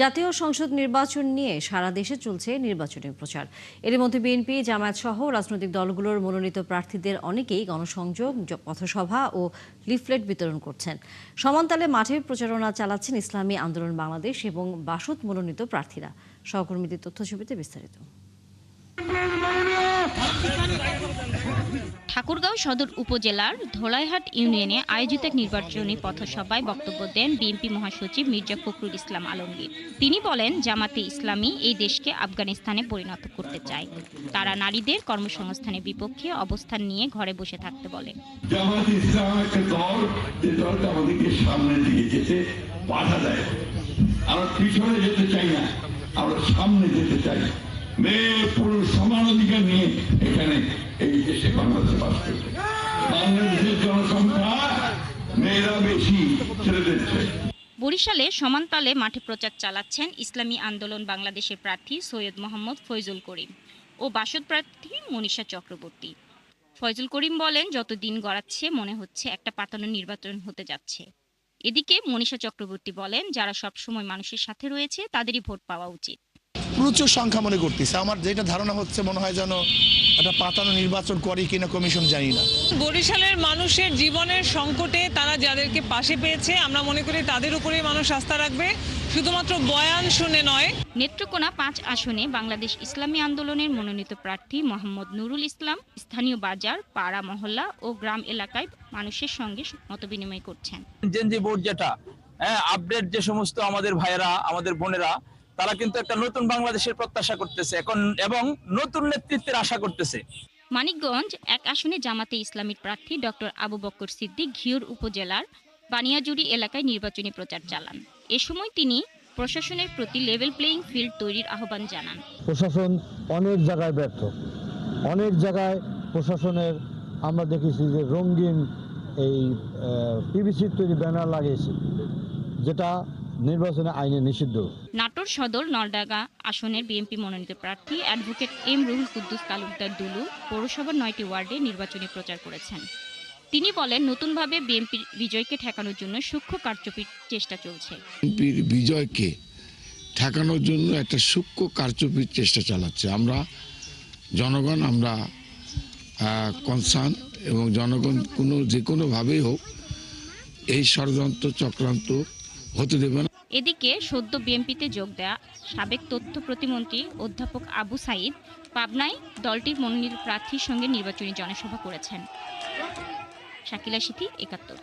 জাতীয় সংসদ নির্বাচন নিয়ে সারা দেশে চলছে নির্বাচনী প্রচার। এর মধ্যে বিএনপি, জামায়াত সহ রাজনৈতিক দলগুলোর মনোনীত প্রার্থীদের অনেকেই গণসংযোগ, পথসভা ও লিফলেট বিতরণ করছেন। সমানতালে মাঠে প্রচারণা চালাচ্ছেন ইসলামী আন্দোলন বাংলাদেশ এবং বাসদ মনোনীত প্রার্থীরা। সহকর্মীদের তথ্যছবিতে বিস্তারিত। ঠাকুরগাঁও সদর উপজেলার ধোলাইহাট ইউনিয়নে আয়োজিত এক নির্বাচনী পথসভায় বক্তব্য দেন বিএনপি মহাসচিব মির্জা ফখরুল ইসলাম আলমগীর। তিনি বলেন, জামাতে ইসলামী এই দেশকে আফগানিস্তানে পরিণত করতে চায়। তারা নারীদের কর্মসংস্থানের বিপক্ষে অবস্থান নিয়ে ঘরে বসে থাকতে বলে। জামাতে ইসলাম একটা দল, যে দলটা আমাদেরকে সামনের দিকে যেতে বাধা দেয়। আমরা পিছনে যেতে চাই না, আমরা সামনে যেতে চাই। মেয়ে পুরুষ সমান অধিকার নিয়ে এখানে এই দেশে বাংলাদেশে বাস করবে। বাংলাদেশের জনসংখ্যা মেয়েরা বেশি, ছেলেদের চেয়ে। বরিশালে সমানতালে মাঠে প্রচার চালাচ্ছেন ইসলামী আন্দোলন বাংলাদেশের প্রার্থী সৈয়দ মোহাম্মদ ফয়জুল করিম ও বাসদ প্রার্থী মনীষা চক্রবর্তী। ফয়জুল করিম বলেন, যত দিন গড়াচ্ছে মনে হচ্ছে একটা পাতানো নির্বাচন হতে যাচ্ছে। এদিকে মনীষা চক্রবর্তী বলেন, যারা সবসময় মানুষের সাথে রয়েছে তাদেরই ভোট পাওয়া উচিত। প্রচুর সংখ্যা মনে করতেছে। আমার যেটা ধারণা হচ্ছে, মনে হয় যেন একটা পাতানো নির্বাচন করে কিনা কমিশন, জানি না। বরিশালের মানুষের জীবনের সংকটে তারা যাদেরকে পাশে পেয়েছে, আমরা মনে করি তাদের উপরেই মানুষ আস্থা রাখবে, শুধুমাত্র বয়ান শুনে নয়। নেত্রকোনা 5 আসনে বাংলাদেশ ইসলামী আন্দোলনের মনোনীত প্রার্থী মোহাম্মদ নুরুল ইসলাম স্থানীয় বাজার, পাড়া, মহল্লা ও গ্রাম এলাকায় মানুষের সঙ্গে মতবিনিময় করছেন। জেনজি বোর্ড যেটা আপডেট, যে সমস্ত আমাদের ভাইয়েরা, আমাদের বোনেরা, তারা কিন্তু একটা নতুন বাংলাদেশের প্রত্যাশা করতেছে এখন এবং নতুন নেতৃত্বের আশা করতেছে। মানিকগঞ্জ 1 আসনে জামাতে ইসলামীর প্রার্থী ডক্টর আবু বকর সিদ্দিক ঘিওর উপজেলার বানিয়াজুড়ি এলাকায় নির্বাচনী প্রচার চালান। এ সময় তিনি প্রশাসনের প্রতি লেভেল প্লেইং ফিল্ড তৈরির আহ্বান জানান। প্রশাসন অনেক জায়গায় ব্যর্থ, অনেক জায়গায় প্রশাসনের আমরা দেখেছি যে রঙিন এই পিভিসির তৈরি ব্যানার লাগিয়েছে, যেটা নির্বাচনে আইনে নিষিদ্ধ। নাটোর সদর নলডাঙ্গা আসনের বিএনপি মনোনীত প্রার্থী অ্যাডভোকেট এম রুহুল কুদ্দুস তালুকদার দুলু পৌরসভার 9টি ওয়ার্ডে নির্বাচনী প্রচার করেছেন। তিনি বলেন, নতুনভাবে বিএনপির বিজয়কে ঠেকানোর জন্য সূক্ষ্ম কারচুপির চেষ্টা চলছে। বিএনপির বিজয়কে ঠেকানোর জন্য একটা সূক্ষ্ম কারচুপির চেষ্টা চালাচ্ছে। আমরা জনগণ, আমরা কনসার্ন এবং জনগণ যে কোনোভাবেই হোক এই ষড়যন্ত্র চক্রান্ত হতে দেবে না। এদিকে সদ্য বিএনপিতে যোগ দেয়া সাবেক তথ্য প্রতিমন্ত্রী অধ্যাপক আবু সাইদ পাবনায় দলটির মনোনীত প্রার্থীর সঙ্গে নির্বাচনী জনসভা করেছেন। শাকিলা সিথি, 71।